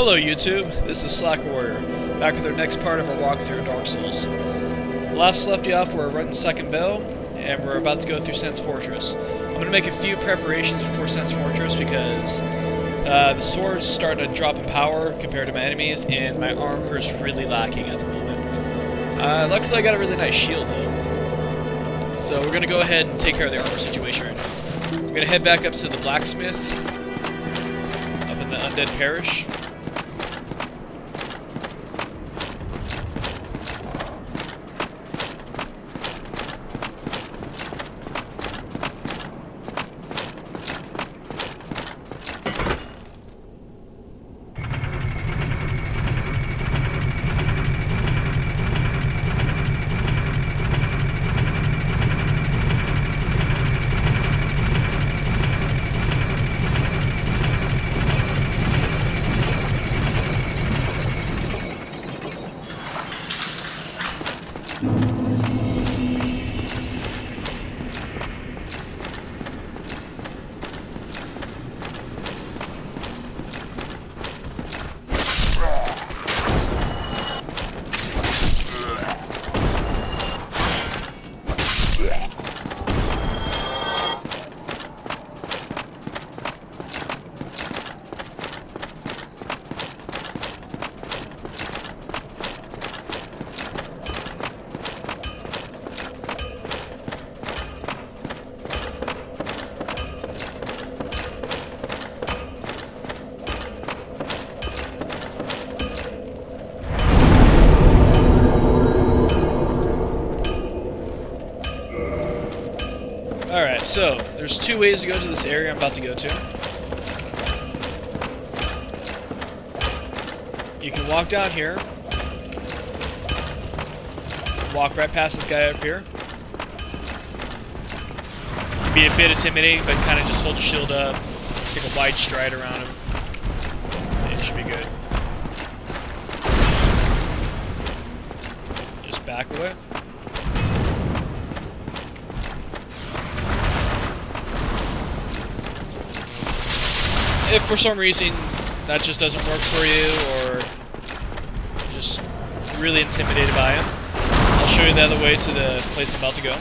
Hello YouTube, this is Slack Warrior, back with our next part of our walkthrough of Dark Souls. Last left you off, we're running Second Bell, and we're about to go through Sen's Fortress. I'm going to make a few preparations before Sen's Fortress because the sword's starting to drop in power compared to my enemies, and my armor's really lacking at the moment. Luckily I got a really nice shield though. So we're going to go ahead and take care of the armor situation right now. We're going to head back up to the blacksmith, up in the Undead Parish. Alright, so there's two ways to go to this area I'm about to go to. You can walk down here, walk right past this guy up here. Can be a bit intimidating, but kind of just hold your shield up, take a wide stride around him, and it should be good. Just back away. If for some reason that just doesn't work for you, or just really intimidated by him, I'll show you the other way to the place I'm about to go.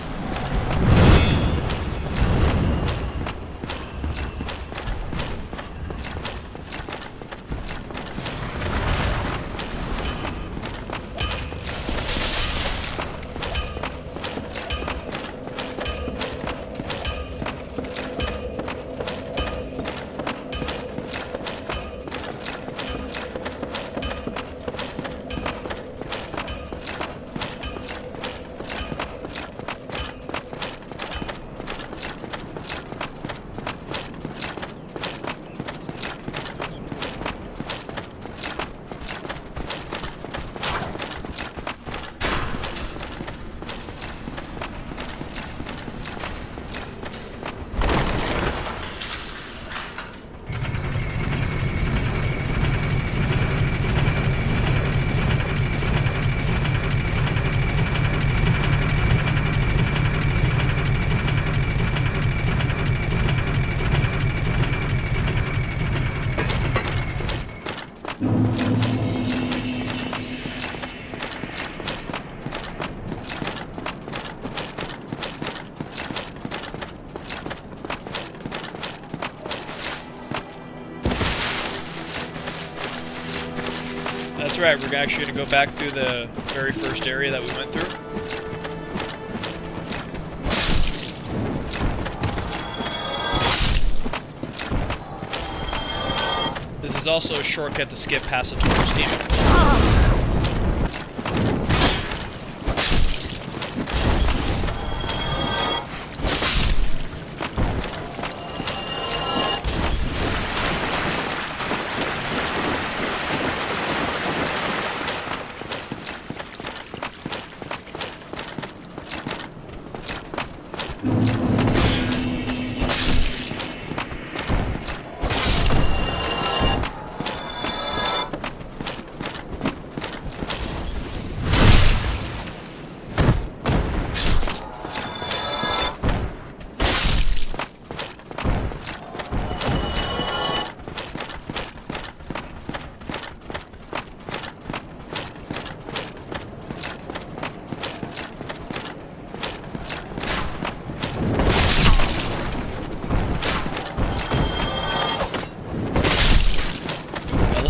That's right, we're actually going to go back through the very first area that we went through. This is also a shortcut to skip past the Taurus Demon.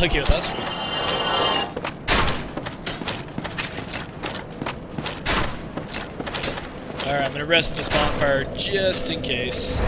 lucky with this one. Alright, I'm gonna rest in this bonfire just in case.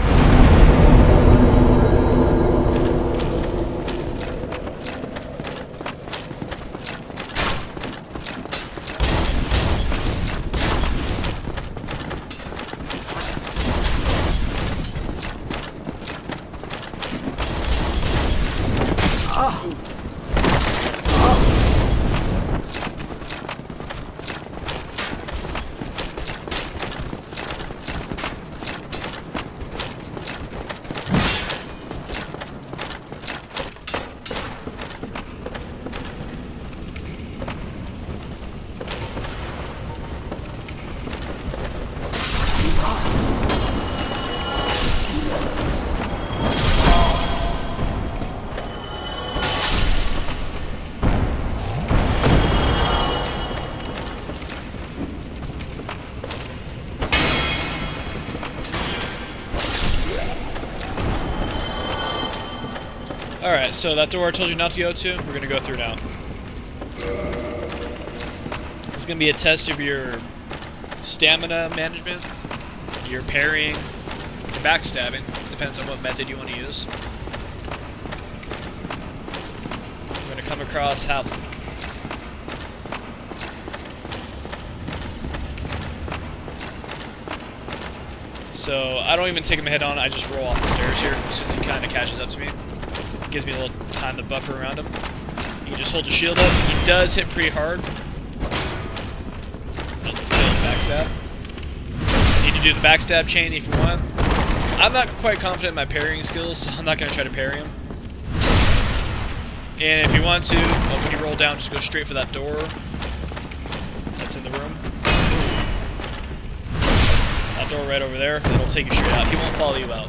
Alright, so that door I told you not to go to, we're gonna go through now. It's gonna be a test of your stamina management, your parrying, your backstabbing, depends on what method you want to use. We're gonna come across Halvin. So I don't even take him head on, I just roll off the stairs here as soon as he kind of catches up to me. Gives me a little time to buffer around him. You just hold your shield up. He does hit pretty hard. Backstab. Need to do the backstab chain if you want. I'm not quite confident in my parrying skills, so I'm not going to try to parry him. And if you want to, when you roll down, just go straight for that door that's in the room. That door right over there, it'll take you straight out. He won't follow you out.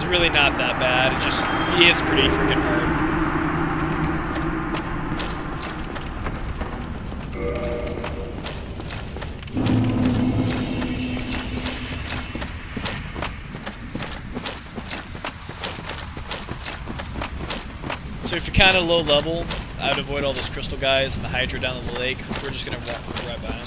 Really not that bad, it just, he hits pretty freaking hard. So if you're kind of low level, I would avoid all those crystal guys and the Hydra down in the lake. We're just going to walk right by them.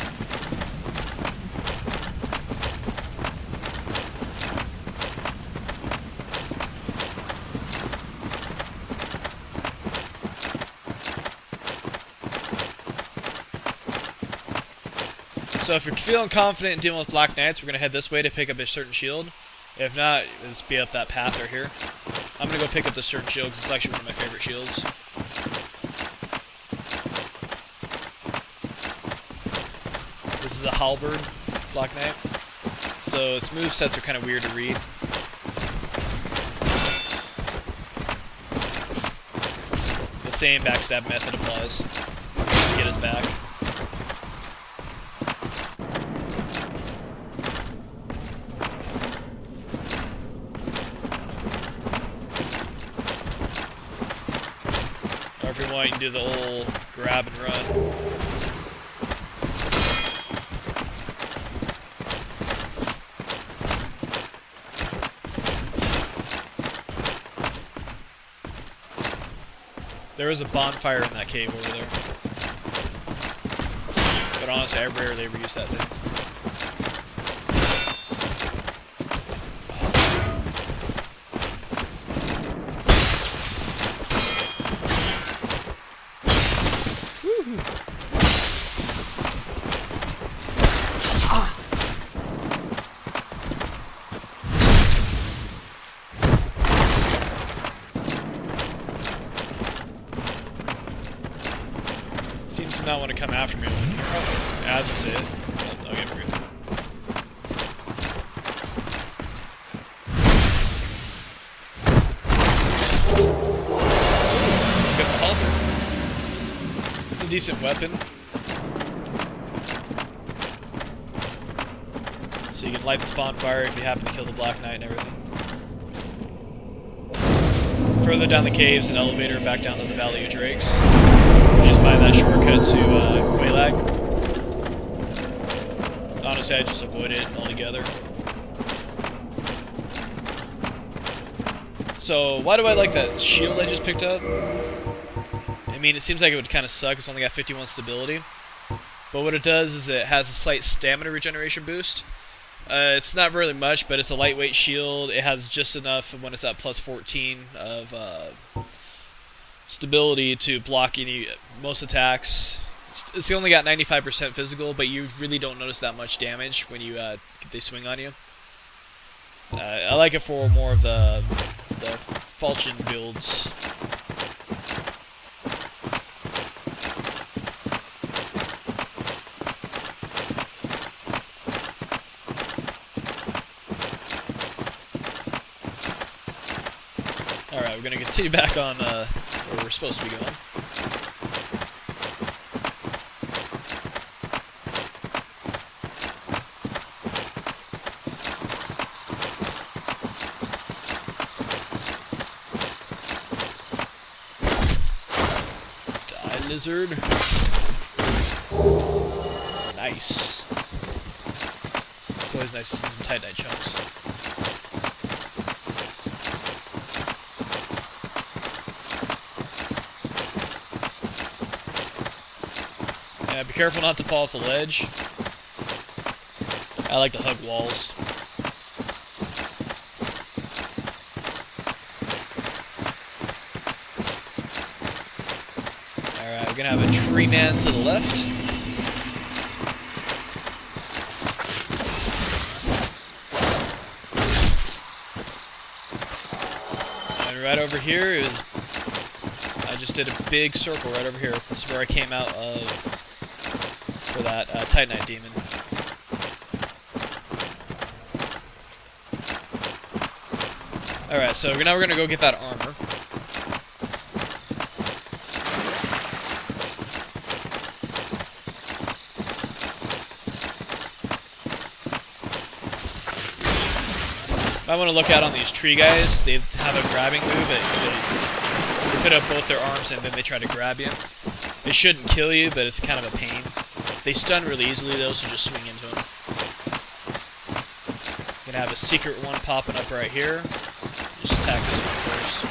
So if you're feeling confident in dealing with Black Knights, we're going to head this way to pick up a certain shield. If not, let's be up that path right here. I'm going to go pick up this certain shield because it's actually one of my favorite shields. This is a halberd Black Knight. So its movesets are kind of weird to read. The same backstab method applies to get us back. If you want, you can do the old grab and run. There is a bonfire in that cave over there. But honestly, I rarely ever use that thing. Seems to not want to come after me. As I say it. Okay, we're good. a decent weapon. So you can light this bonfire if you happen to kill the Black Knight and everything. Further down the caves, an elevator back down to the Valley of Drakes. Just by that shortcut to Quelaag. Honestly, I just avoid it altogether. So, why do I like that shield I just picked up? I mean, it seems like it would kind of suck. It's only got 51 stability. But what it does is it has a slight stamina regeneration boost. It's not really much, but it's a lightweight shield. It has just enough when it's at plus 14 of stability to block most attacks. It's only got 95% physical, but you really don't notice that much damage when they swing on you. I like it for more of the falchion builds. Alright, we're going to continue back on where we're supposed to be going. Die, lizard. Nice. It's always nice to see some Titanite chunks. Yeah, be careful not to fall off the ledge. I like to hug walls. Alright, we're gonna have a tree man to the left. And right over here is... I just did a big circle right over here. This is where I came out of... for that Titanite demon. Alright, so now we're gonna go get that armor. I want to look out on these tree guys. They have a grabbing move. They put up both their arms and then they try to grab you. They shouldn't kill you, but it's kind of a pain. They stun really easily though, so just swing into them. Gonna have a secret one popping up right here. Just attack this one first.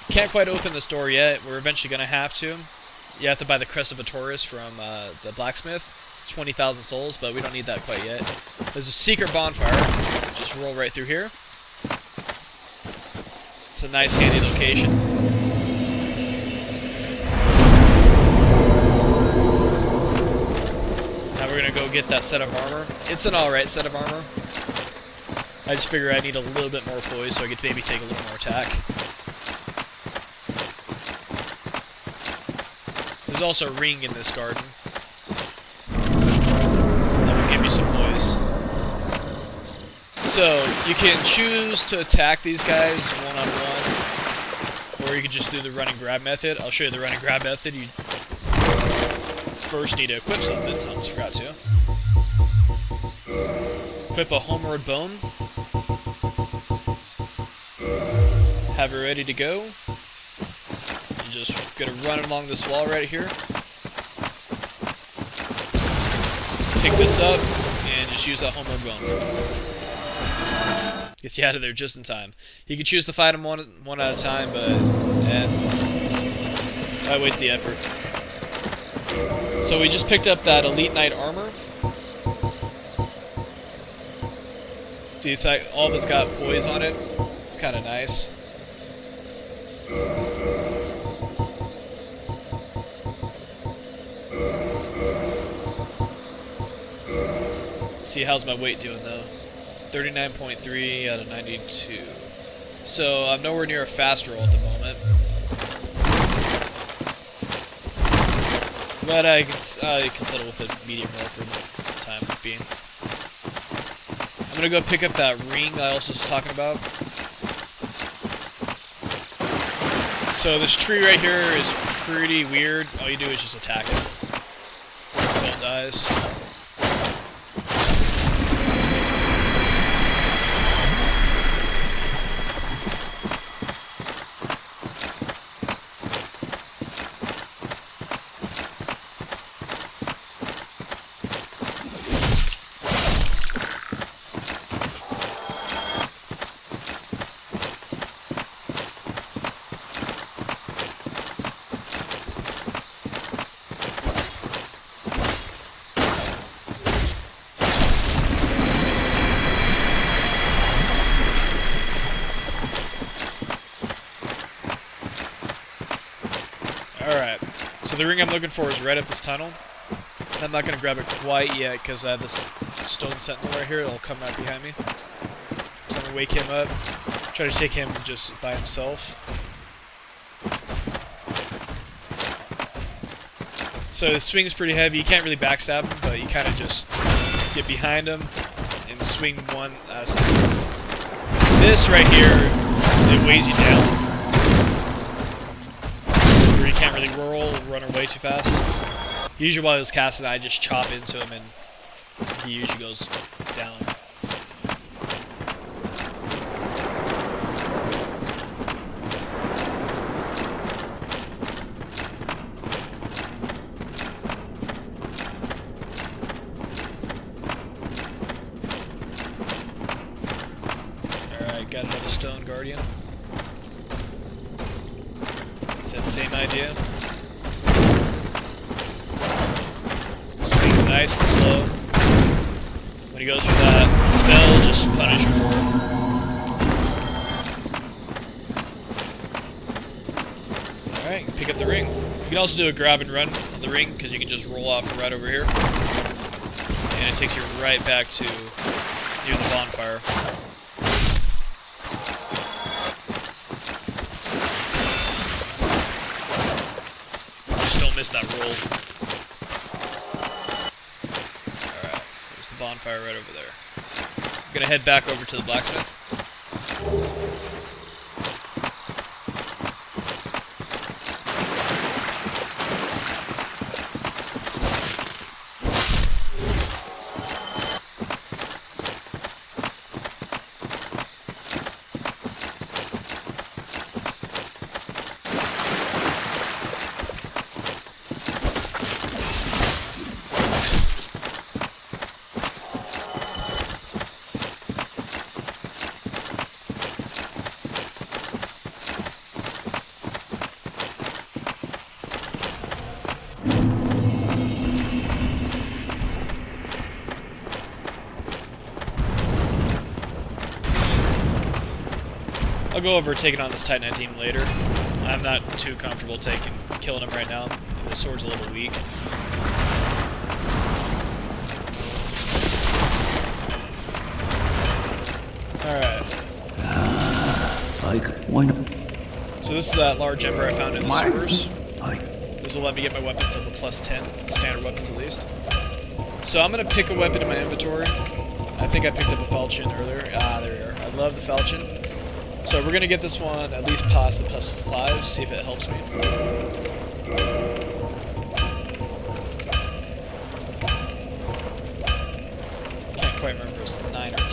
Can't quite open this door yet. We're eventually going to have to. You have to buy the Crest of Atoris from the blacksmith. It's 20,000 souls, but we don't need that quite yet. There's a secret bonfire. Just roll right through here. It's a nice, handy location. Now we're going to go get that set of armor. It's an alright set of armor. I just figure I need a little bit more poise so I could maybe take a little more attack. There's also a ring in this garden. That will give you some poise. So, you can choose to attack these guys one-on-one, or you can just do the run and grab method. I'll show you the run and grab method. You first need to equip something. I almost forgot to. Equip a homeward bone. Have it ready to go. Just gonna run along this wall right here. Pick this up and just use that homeward bone. Gets you out of there just in time. You can choose to fight them one at a time, but why waste the effort? So we just picked up that Elite Knight armor. See, it's like all of it's got poise on it. It's kind of nice. See, how's my weight doing though? 39.3 out of 92. So I'm nowhere near a fast roll at the moment. But I can settle with a medium roll for the time being. I'm gonna go pick up that ring I also was talking about. So this tree right here is pretty weird. All you do is just attack it until it dies. Alright, so the ring I'm looking for is right up this tunnel. I'm not going to grab it quite yet because I have this stone sentinel right here. It'll come right behind me. So I'm going to wake him up, try to take him just by himself. So the swing's pretty heavy. You can't really backstab him, but you kind of just get behind him and swing one at a time. This right here, it weighs you down. Can't really run away too fast. Usually while I was casting, I just chop into him and he usually goes down. Alright, got another stone guardian. Same idea. Swings nice and slow. When he goes for that spell, just punish him for it. Alright, pick up the ring. You can also do a grab and run on the ring, because you can just roll off right over here. And it takes you right back to near the bonfire. Miss that roll. Alright, there's the bonfire right over there. I'm gonna head back over to the blacksmith. I'll go over taking on this Titanite team later. I'm not too comfortable killing him right now. The sword's a little weak. Alright. Why not? So this is that large ember I found in the sewers. This will let me get my weapons up to +10, standard weapons at least. So I'm going to pick a weapon in my inventory. I think I picked up a falchion earlier. Ah, there we are. I love the falchion. So we're going to get this one at least past the +5, see if it helps me. Can't quite remember if it's 9 or 10.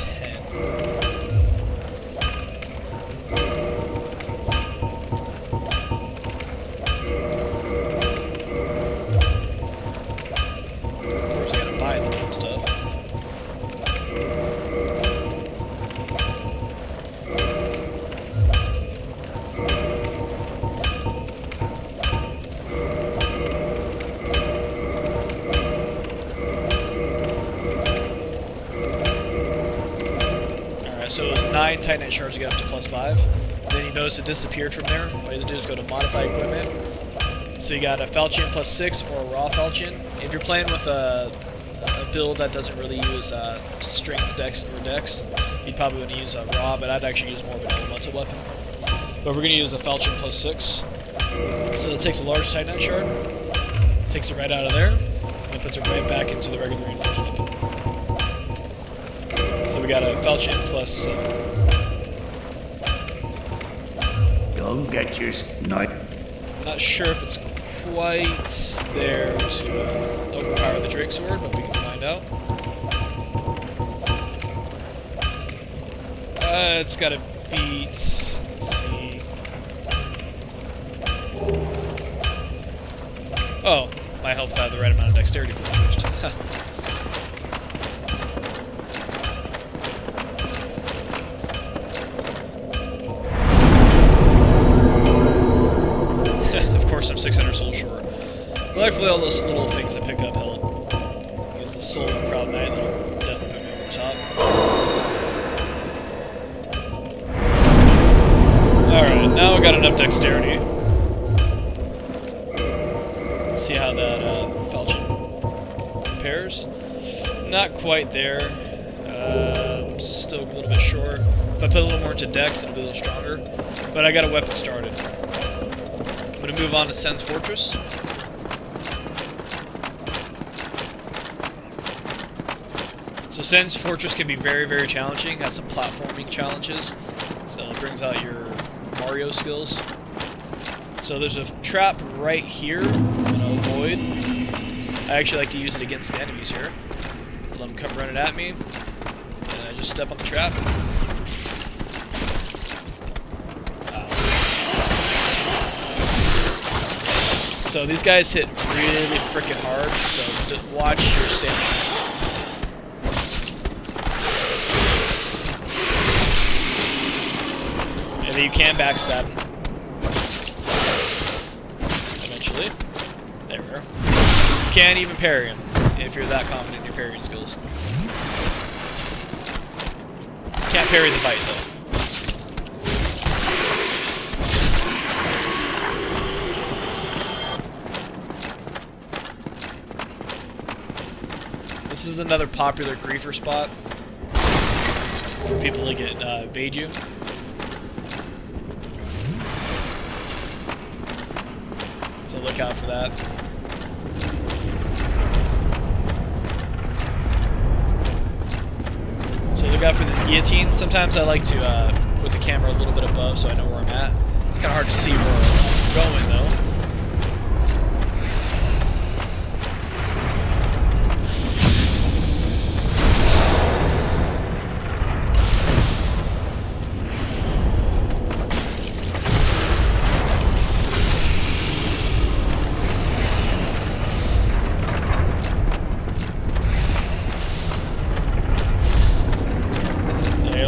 So it was 9 Titanite shards to get up to +5. Then you notice it disappeared from there. All you have to do is go to Modify Equipment. So you got a Falchion +6 or a Raw Falchion. If you're playing with a build that doesn't really use strength, dex, or dex, you'd probably want to use a raw, but I'd actually use more of an elemental weapon. But we're going to use a falchion plus 6. So that takes a large titanite shard, takes it right out of there, and puts it right back into the regular reinforced weapon. So we got a falchion plus 7. Don't get your knife. Not sure if it's quite there to overpower the Drake Sword, but we can find out. It's got to beat. Let's see. Oh, might help if I have the right amount of dexterity for the first. Of course, I'm 600 souls short. But thankfully, all those little things I pick up help. Use the soul of Proud Knight, that'll definitely put me over the top. Alright, now we got enough dexterity. Let's see how that falchion compares. Not quite there. Still a little bit short. If I put a little more into dex, it'll be a little stronger. But I got a weapon started. I'm going to move on to Sen's Fortress. So Sen's Fortress can be very, very challenging. It has some platforming challenges. So it brings out your Mario skills. So there's a trap right here that I'll avoid. I actually like to use it against the enemies here. Let them come running at me. And I just step on the trap. So these guys hit really freaking hard, so just watch your stamina. And then you can backstab them. Eventually. There we go. You can't even parry him if you're that confident in your parrying skills. You can't parry the bite though. This is another popular griefer spot for people to get evade you. So look out for that. So look out for these guillotines. Sometimes I like to put the camera a little bit above so I know where I'm at. It's kind of hard to see where I'm going though.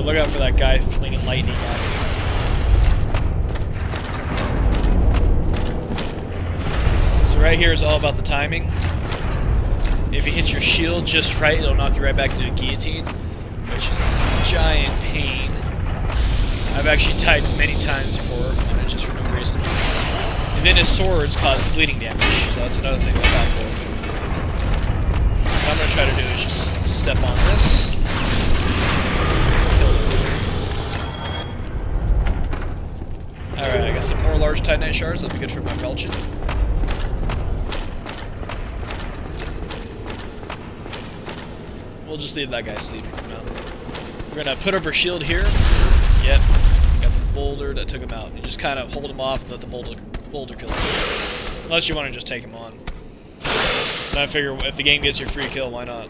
Look out for that guy flinging lightning at me. So right here is all about the timing. If you hit your shield just right, it'll knock you right back into a guillotine, which is a giant pain. I've actually died many times before, and it's just for no reason. And then his swords cause bleeding damage, so that's another thing to look out for. What I'm going to try to do is just step on this. Alright, I got some more large titanite shards. That'll be good for my falchion. We'll just leave that guy sleeping for now. We're gonna put up our shield here. Yep. Got the boulder that took him out. You just kind of hold him off and let the boulder kill him. Unless you want to just take him on. And I figure if the game gets your free kill, why not?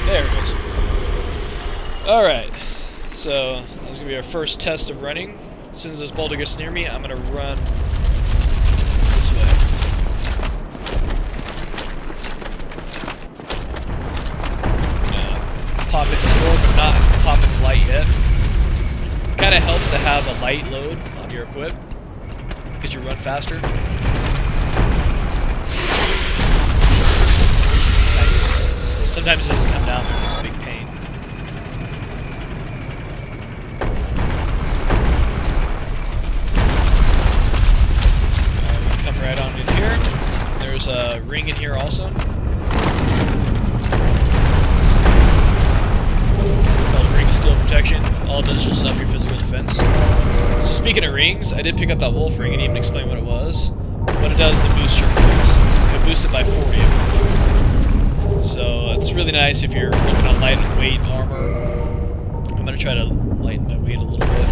There it goes. Alright, so that's going to be our first test of running. As soon as this boulder gets near me, I'm going to run this way. Pop it forward, but not pop it light yet. It kind of helps to have a light load on your equip, because you run faster. Nice. Sometimes it doesn't come down, but it's a big pain. protection. All it does is just up your physical defense. So speaking of rings, I did pick up that wolf ring. I didn't even explain what it was. What it does is it boosts your points. It boosts it by 40. So it's really nice if you're looking at lightweight armor. I'm going to try to lighten my weight a little bit.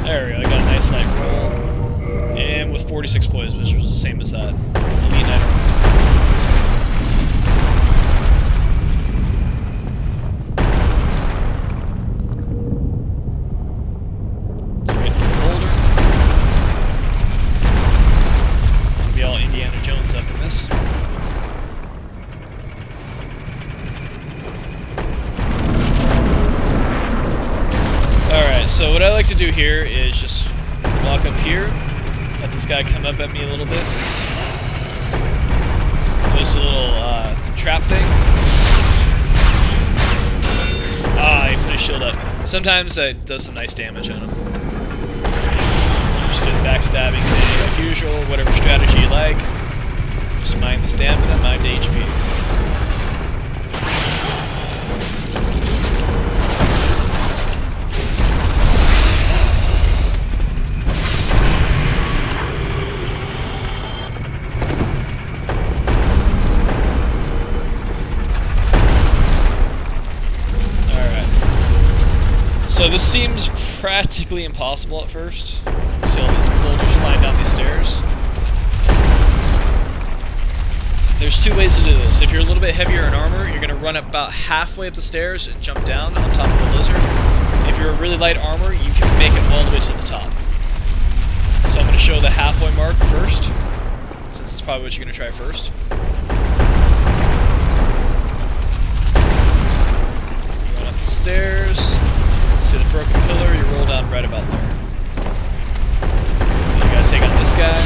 There we go, I got a nice light roll. And with 46 poise, which was the same as that Elite Knight armor. So wait for the boulder. Be all Indiana Jones up in this. Alright, so what I like to do here is just walk up here, let this guy come up at me a little bit. There's a little trap thing. Ah, he put his shield up. Sometimes that does some nice damage on him. Just doing backstabbing thing like usual, whatever strategy you like. Just mind the stamina, mind the HP. So this seems practically impossible at first. See all these boulders flying down these stairs. There's two ways to do this. If you're a little bit heavier in armor, you're going to run about halfway up the stairs and jump down on top of the lizard. If you're a really light armor, you can make it all the way to the top. So I'm going to show the halfway mark first, since it's probably what you're going to try first. Run up the stairs. See the broken pillar, you roll down right about there. Then you gotta take on this guy.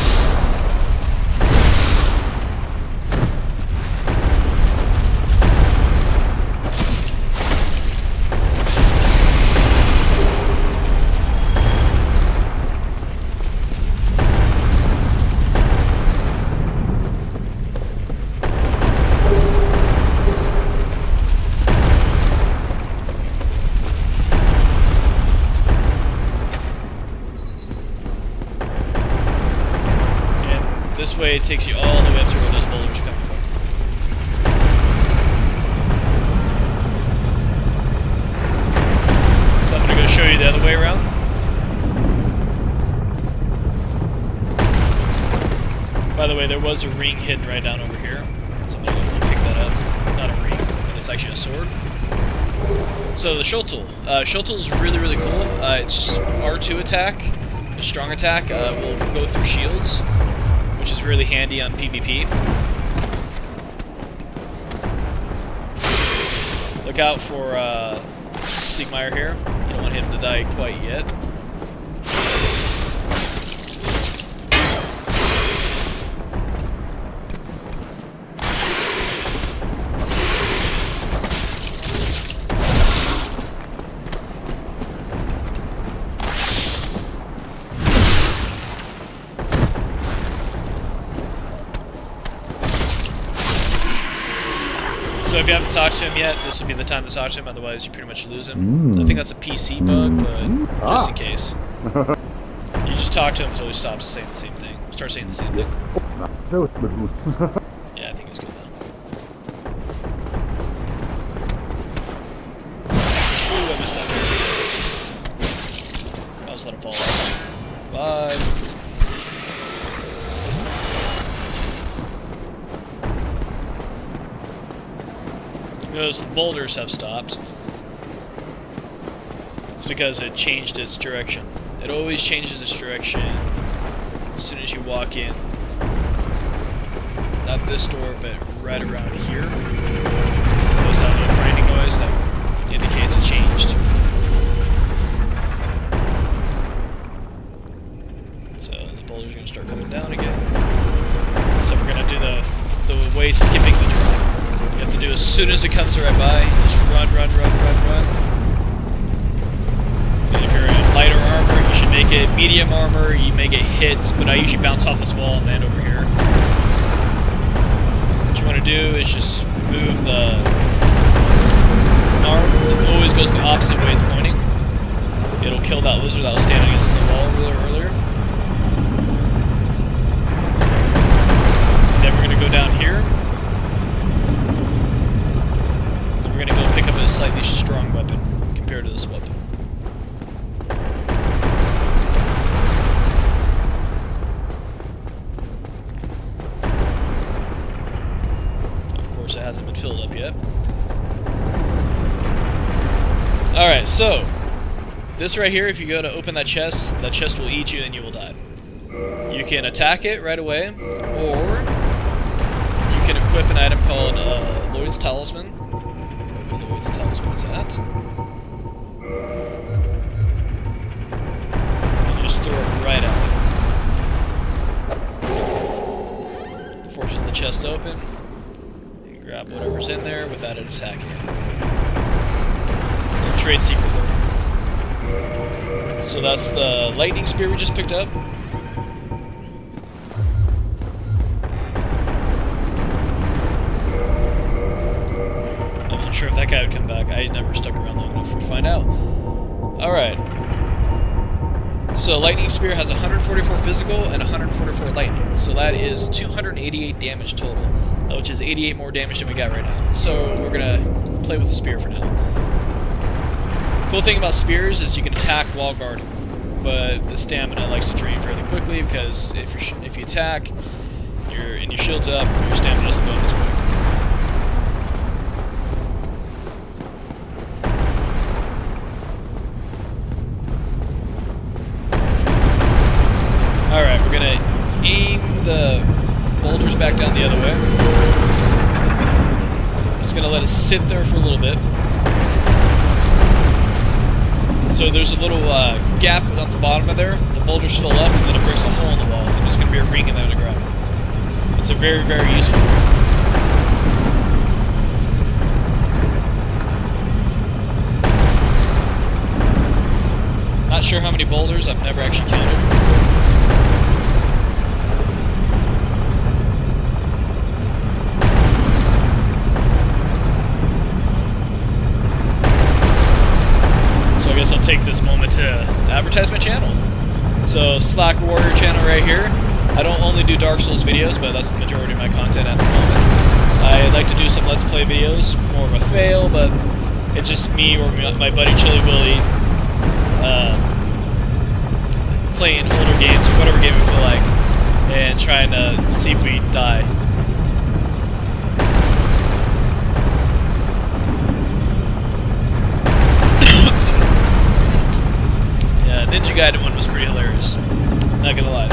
This way it takes you all the way up to where those boulders are coming from. So I'm going to go show you the other way around. By the way, there was a ring hidden right down over here. So I'm going to go pick that up. Not a ring, but it's actually a sword. So the Shultul. Shultul is really, really cool. It's R2 attack. The strong attack will go through shields, which is really handy on PvP. Look out for Siegmeyer here. You don't want him to die quite yet. So if you haven't talked to him yet, this would be the time to talk to him, otherwise you pretty much lose him. I think that's a PC bug, but just in case. You just talk to him until he stops saying the same thing. Start saying the same thing. Yeah, I think he's good now. Ooh, I missed that. I'll just let him fall off. Bye. Notice the boulders have stopped. It's because it changed its direction. It always changes its direction as soon as you walk in. Not this door, but right around here. Notice that little grinding noise that indicates it changed. So the boulders are going to start coming down again. So we're going to do the way skipping the drop. You have to do as soon as it comes right by. Just run. And if you're in lighter armor, you should make it medium armor. You may get hits, but I usually bounce off this wall and land over here. What you want to do is just move the arm. It always goes the opposite way it's pointing. It'll kill that lizard that was standing against the wall earlier. And then we're going to go down here. So we're going to go pick up a slightly strong weapon compared to this weapon. Of course, it hasn't been filled up yet. Alright, so this right here, if you go to open that chest will eat you and you will die. You can attack it right away, or you can equip an item called Lloyd's Talisman. Where Lloyd's Talisman is at. And just throw it right out. Forces the chest open. And grab whatever's in there without it attacking it. Trade secret there. So that's the lightning spear we just picked up. I wasn't sure if that guy would come back. I never stuck around long enough to find out. Alright. So lightning spear has 144 physical and 144 lightning. So that is 288 damage total, which is 88 more damage than we got right now. So we're going to play with the spear for now. Cool thing about spears is you can attack while guarding, but the stamina likes to drain fairly quickly because if you attack, and your shield's up, your stamina doesn't go up as quick. All right, we're gonna aim the boulders back down the other way. Just gonna let it sit there for a little bit. So there's a little gap at the bottom of there. The boulders fill up, and then it breaks a hole in the wall. And there's going to be a ring in there to grab it. It's a very, very useful ring. Not sure how many boulders. I've never actually counted. I guess I'll take this moment to advertise my channel. So, Slack Warrior channel right here. I don't only do Dark Souls videos, but that's the majority of my content at the moment. I like to do some Let's Play videos, more of a fail, but it's just me or my buddy Chili Willy playing older games or whatever game we feel like, and trying to see if we die. Ninja Gaiden one was pretty hilarious. Not gonna lie.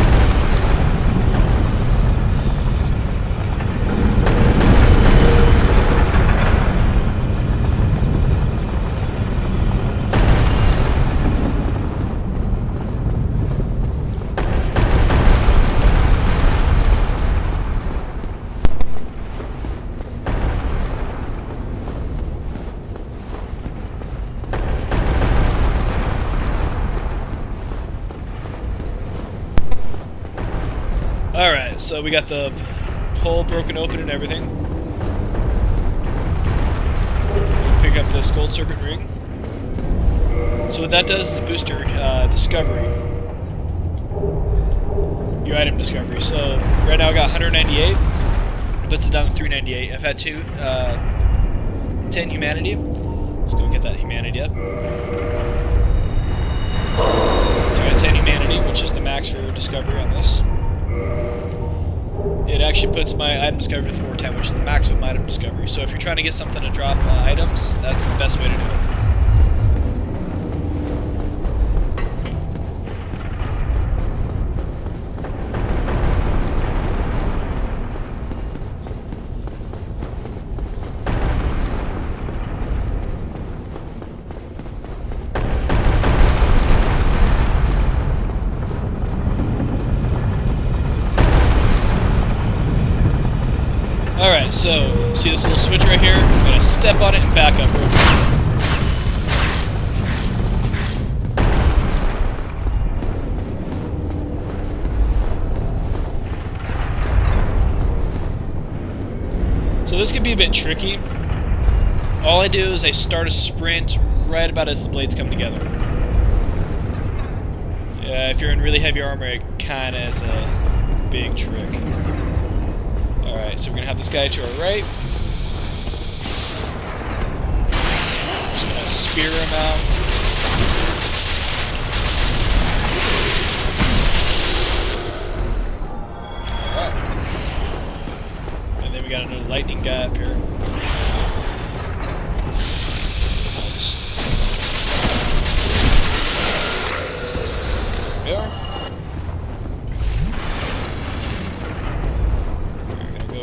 Alright, so we got the hole broken open and everything. We'll pick up this Gold Serpent ring. So what that does is boost your discovery. Your item discovery. So right now I got 198. It puts it down to 398. I've had 10 humanity. Let's go get that humanity up. So I got 10 humanity, which is the max for discovery on this. It actually puts my item discovery to 410, which is the maximum item discovery. So if you're trying to get something to drop items, that's the best way to do it. Alright, so see this little switch right here? I'm gonna step on it and back up real quick. So this can be a bit tricky. All I do is I start a sprint right about as the blades come together. Yeah, if you're in really heavy armor, it kinda is a big trick. Alright, so we're gonna have this guy to our right. Just gonna spear him out. Alright. And then we got another lightning guy up here. There we are.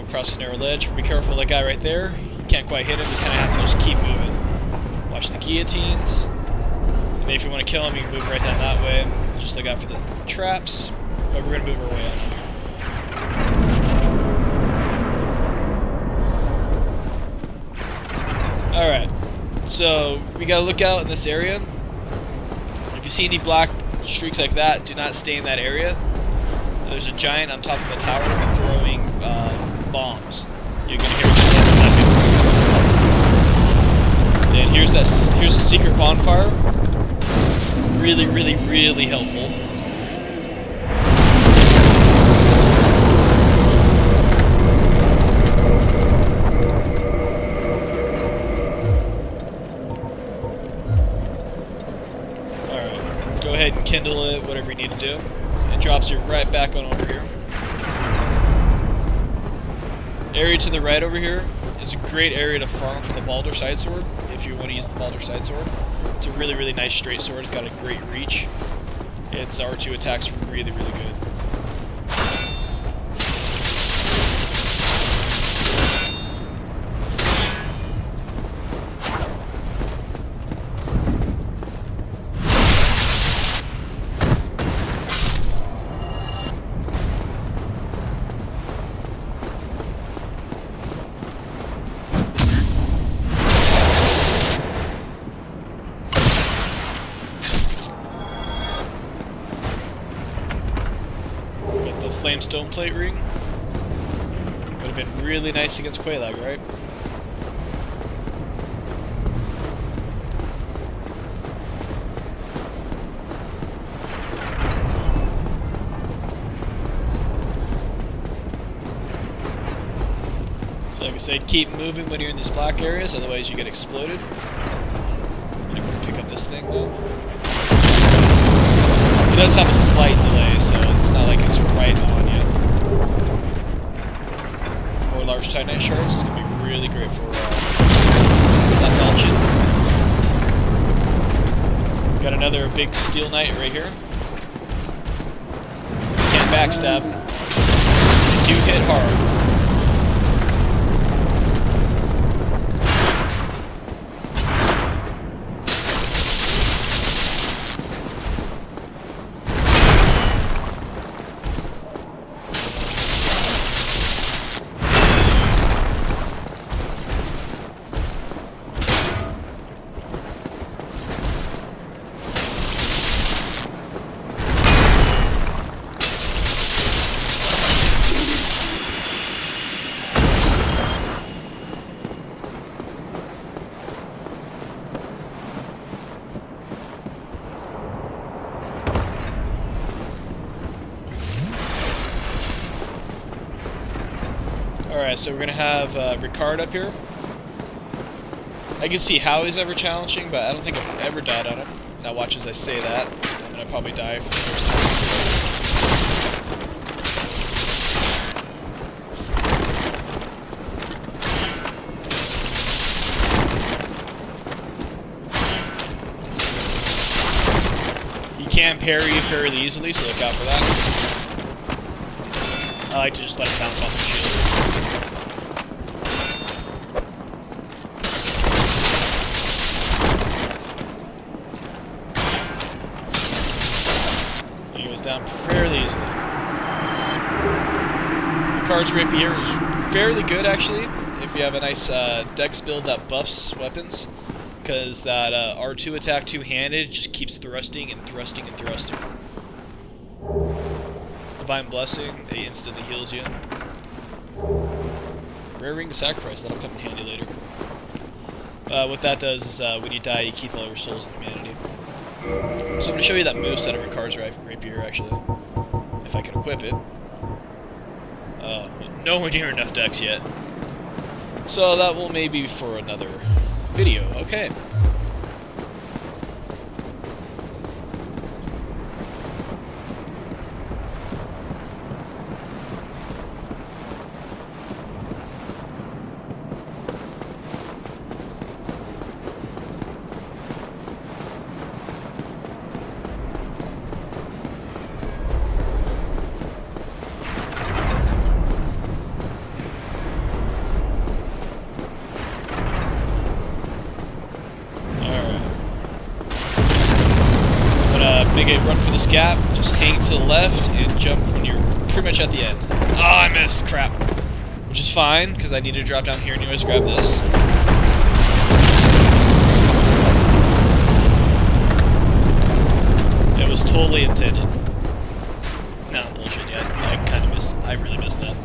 Across the narrow ledge. Be careful of that guy right there. You can't quite hit him. You kind of have to just keep moving. Watch the guillotines. And if you want to kill him, you can move right down that way. Just look out for the traps. But we're going to move our way on here. Alright. So, we got to look out in this area. If you see any black streaks like that, do not stay in that area. There's a giant on top of a tower throwing bombs. You're gonna hear it in a second. And here's a secret bonfire. Really, really, really helpful. Alright, go ahead and kindle it, whatever you need to do. It drops you right back on over here. Area to the right over here is a great area to farm for the Baldur Sidesword, if you want to use the Baldur Sidesword. It's a really, really nice straight sword. It's got a great reach. Its R2 attack's really, really good. Flamestone plate ring. Would have been really nice against Quelaag, right? So like I said, keep moving when you're in these black areas, otherwise you get exploded. I'm gonna pick up this thing though. It does have a slight delay, so it's not like it's right on yet. More large Titanite shards is going to be really great for that dungeon. Got another big steel knight right here. Can't backstab. Do hit hard. Alright, so we're going to have Ricard up here. I can see how he's ever challenging, but I don't think I've ever died on him. Now watch as I say that, and I'll probably die for the first time. He can parry you fairly easily, so look out for that. I like to just let it bounce off the shield. He goes down fairly easily. Ricard's rapier is fairly good actually if you have a nice dex build that buffs weapons, because that R2 attack two-handed just keeps thrusting and thrusting and thrusting. Divine Blessing, it instantly heals you. Rare Ring of Sacrifice, that'll come in handy later. What that does is when you die, you keep all your souls in humanity. So I'm going to show you that moveset of Ricard's Rapier, actually, if I can equip it. Nowhere near enough dex yet. So that will maybe for another video. Okay. Make a run for this gap, just hang to the left and jump when you're pretty much at the end. Oh, I missed, crap. Which is fine, because I need to drop down here anyways to grab this. It was totally intended. No, bullshit, yeah, I kind of missed, I really missed that.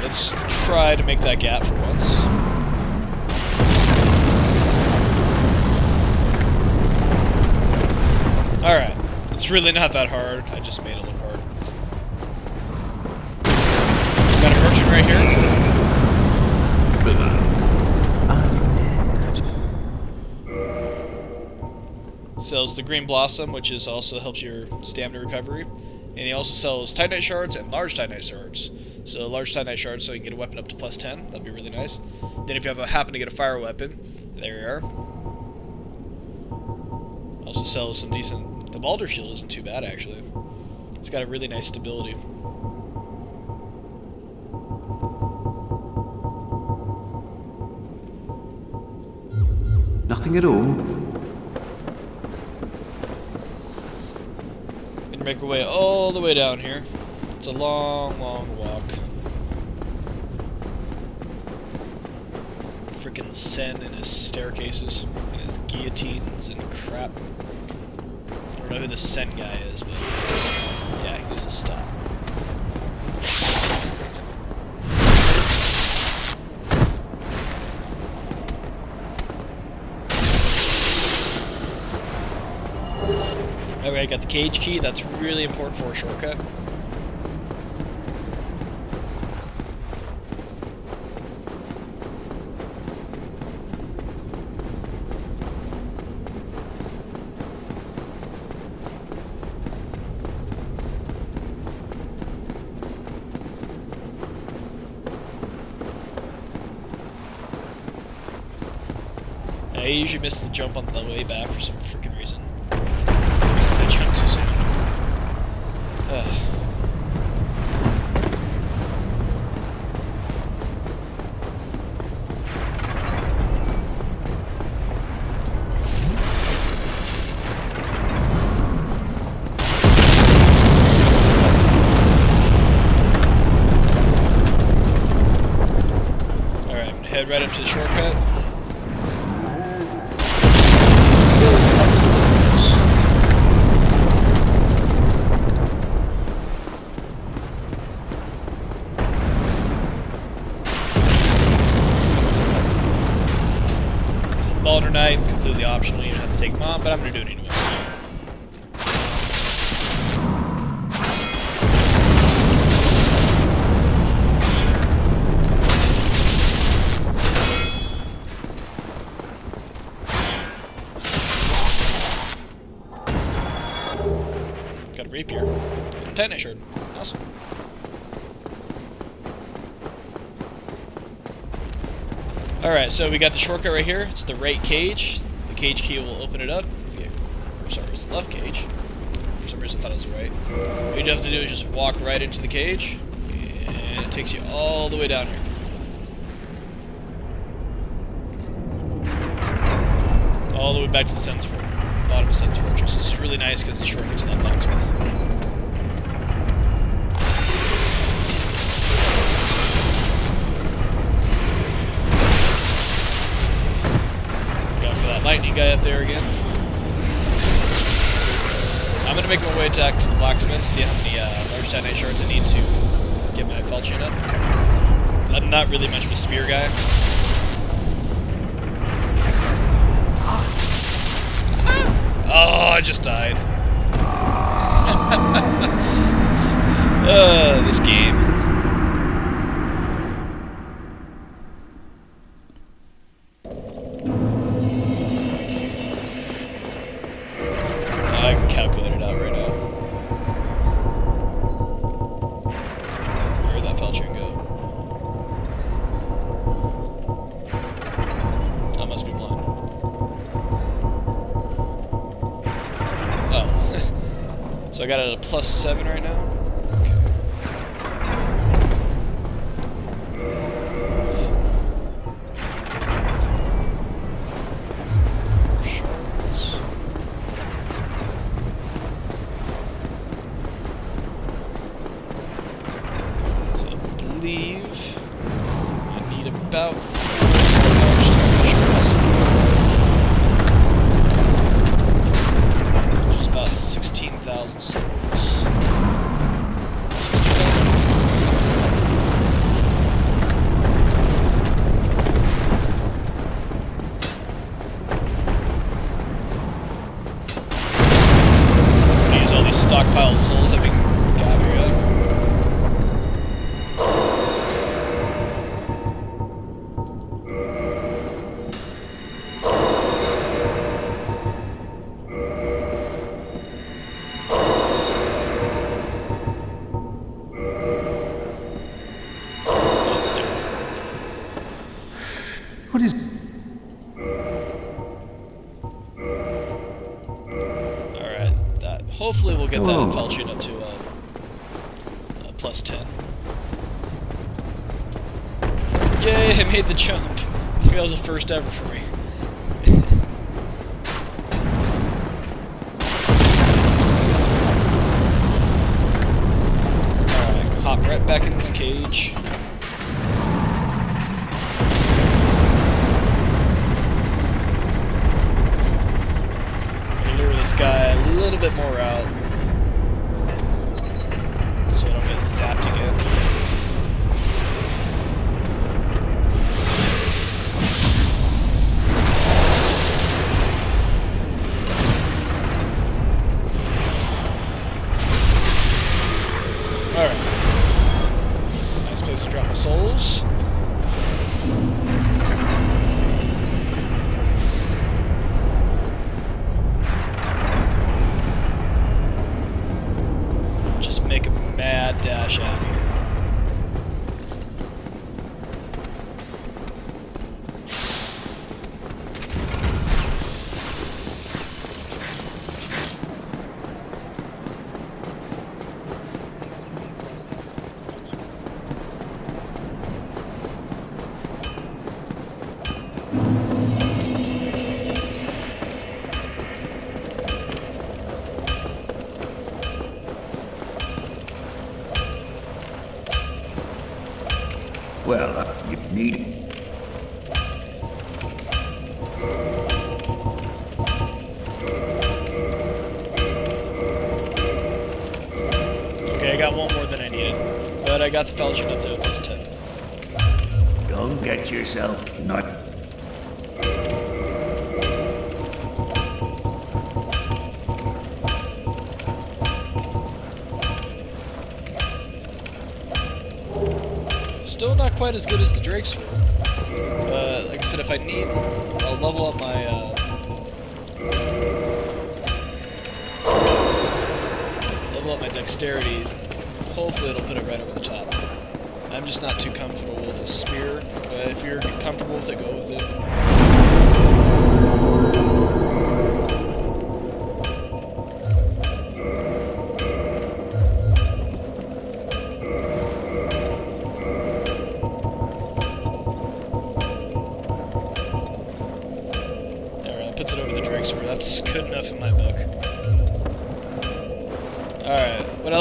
Let's try to make that gap for once. Alright, it's really not that hard, I just made it look hard. Got a merchant right here. Sells the Green Blossom, which is also helps your stamina recovery. And he also sells Titanite Shards and large Titanite Shards. So large Titanite Shards so you can get a weapon up to +10. That'd be really nice. Then if you happen to get a fire weapon, there you are. Also sells some decent... The Balder Shield isn't too bad, actually. It's got a really nice stability. Nothing at all. Make our way all the way down here. It's a long, long walk. Frickin' Sen and his staircases, and his guillotines and crap. I don't know who the Sen guy is, but yeah, he needs to stop. Okay, I got the cage key. That's really important for a shortcut. I usually miss the jump on the way back for some freaking reason. It's because I jumped too soon. Alright, I'm gonna head right up to the shortcut. Balder Knight, completely optional, you don't have to take them on, but I'm going to do it anyway. Got a rapier. And a Titanite Shard. Awesome. Alright, so we got the shortcut right here. It's the right cage. The cage key will open it up. Or sorry, it's the left cage. For some reason I thought it was the right. What you have to do is just walk right into the cage. And it takes you all the way down here. All the way back to the bottom of Sen's Fortress. This is really nice because it's a shortcut to that blacksmith. Go for that lightning guy up there again. I'm going to make my way back to the blacksmith, see how many large titanite shards I need to get my falchion up. I'm not really much of a spear guy. Oh, I just died. This game. I can calculate it out right now. Where'd that falchion go? I must be blind. So I got it at a +7 right now. Okay. Shards. So I believe I need about 4 large shards. Which is about 16,000 souls. Use all these stockpiled souls I've been gathering up. What is... Alright, that hopefully we'll get Hello. that falchion up to +10. Yay, I made the jump. I think that was the first ever for me. Alright, hop right back into the cage. Lure this guy a little bit more out so I don't get zapped again. Alright. Nice place to drop my souls. Just make a mad dash out of here. Well, you need it. Okay, I got one more than I needed. But I got the falchion up to +10. Don't get yourself not... Still not quite as good as the Drake's Sword. Like I said, if I need, I'll level up my dexterity. Hopefully it'll put it right over the top. I'm just not too comfortable with a spear, but if you're comfortable with it, go with it.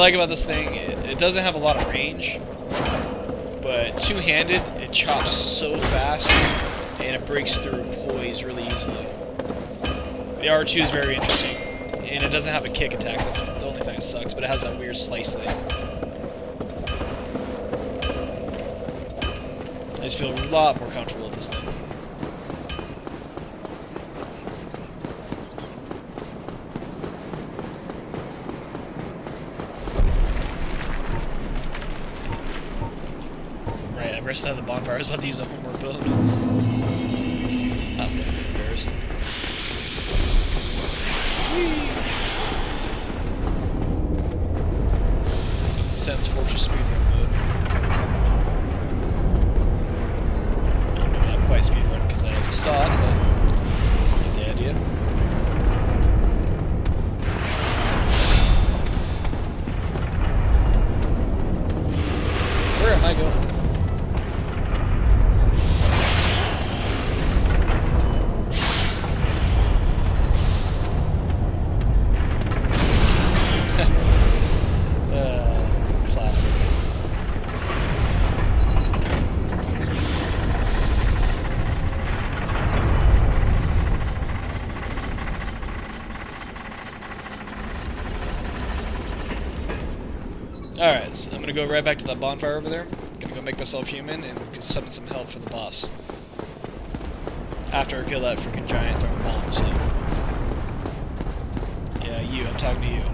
like about this thing, it doesn't have a lot of range, but two-handed, it chops so fast, and it breaks through poise really easily. The R2 is very interesting, and it doesn't have a kick attack. That's the only thing that sucks, but it has that weird slice thing. I just feel a lot more comfortable with this thing. Right, I rested out the bonfire. I was about to use a homeward build. Not really in comparison. Sense Fortress speedrun mode. Not quite speedrun because I had to stop, but you get the idea. Where am I going? Classic. Alright, so I'm gonna go right back to that bonfire over there. Gonna go make myself human and summon some help for the boss. After I kill that freaking giant throwing bomb, so. Yeah, you, I'm talking to you.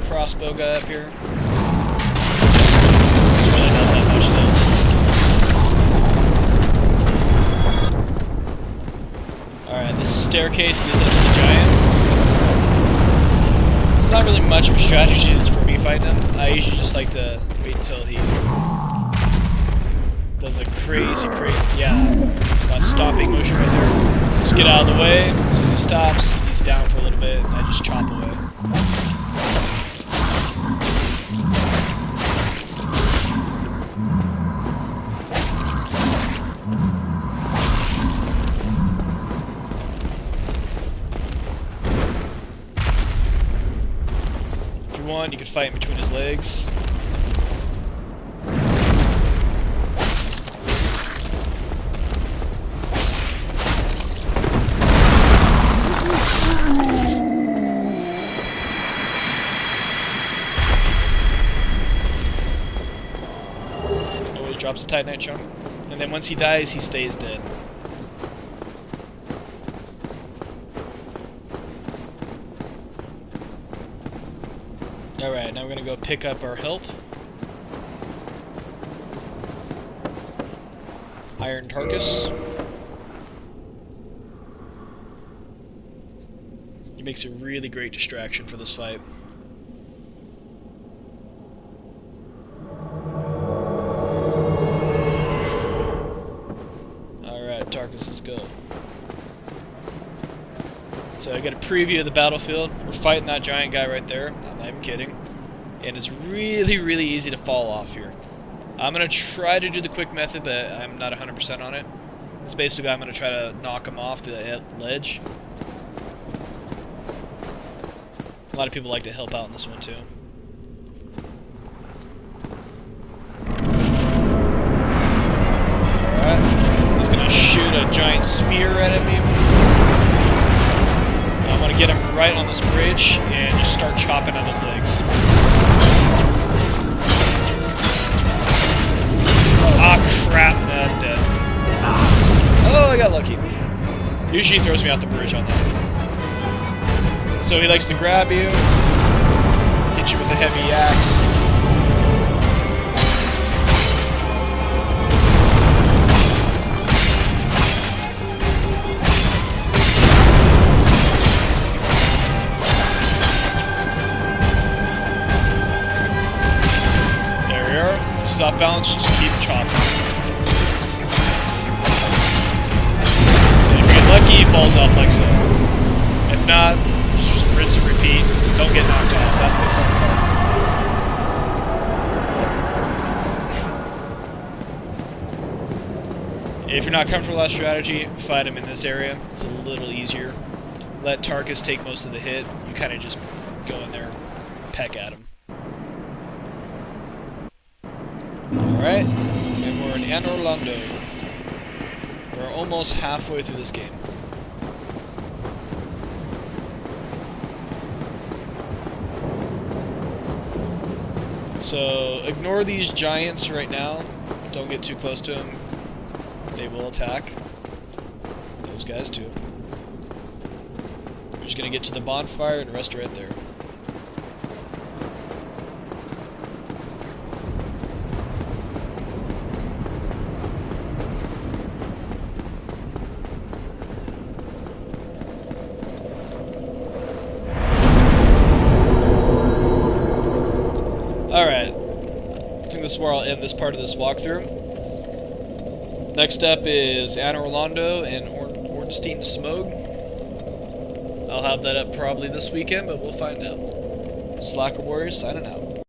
Crossbow guy up here. It's really not that much though. Alright, this staircase leads up to the giant. It's not really much of a strategy just for me fighting him. I usually just like to wait until he does a crazy, that stopping motion right there. Just get out of the way. As soon as he stops, he's down for a little bit, and I just chop away. You could fight in between his legs. Always drops a Titanite chunk. And then once he dies, he stays dead. Alright, now we're gonna go pick up our help. Iron Tarkus. He makes a really great distraction for this fight. Alright, Tarkus, let's go. So I got a preview of the battlefield. We're fighting that giant guy right there. I'm not even kidding. And it's really, really easy to fall off here. I'm going to try to do the quick method, but I'm not 100% on it. It's basically I'm going to try to knock him off the ledge. A lot of people like to help out in this one too. Alright, he's going to shoot a giant sphere at me. I'm going to get him right on this bridge and just start chopping at his legs. Ah, crap, I'm dead. Oh, I got lucky. Usually he throws me off the bridge on that. So he likes to grab you, hit you with a heavy axe. Off balance, just keep chopping. And if you get lucky, he falls off like so. If not, just rinse and repeat. Don't get knocked off. That's the fun part. If you're not comfortable with that strategy, fight him in this area. It's a little easier. Let Tarkus take most of the hit. You kind of just go in there, peck at him. Alright, and we're in Anor Londo. We're almost halfway through this game. So, ignore these giants right now. Don't get too close to them. They will attack. Those guys too. We're just gonna get to the bonfire and rest right there. Alright, I think this is where I'll end this part of this walkthrough. Next up is Anor Londo and Ornstein Smough. I'll have that up probably this weekend, but we'll find out. Slacker Warriors signing out.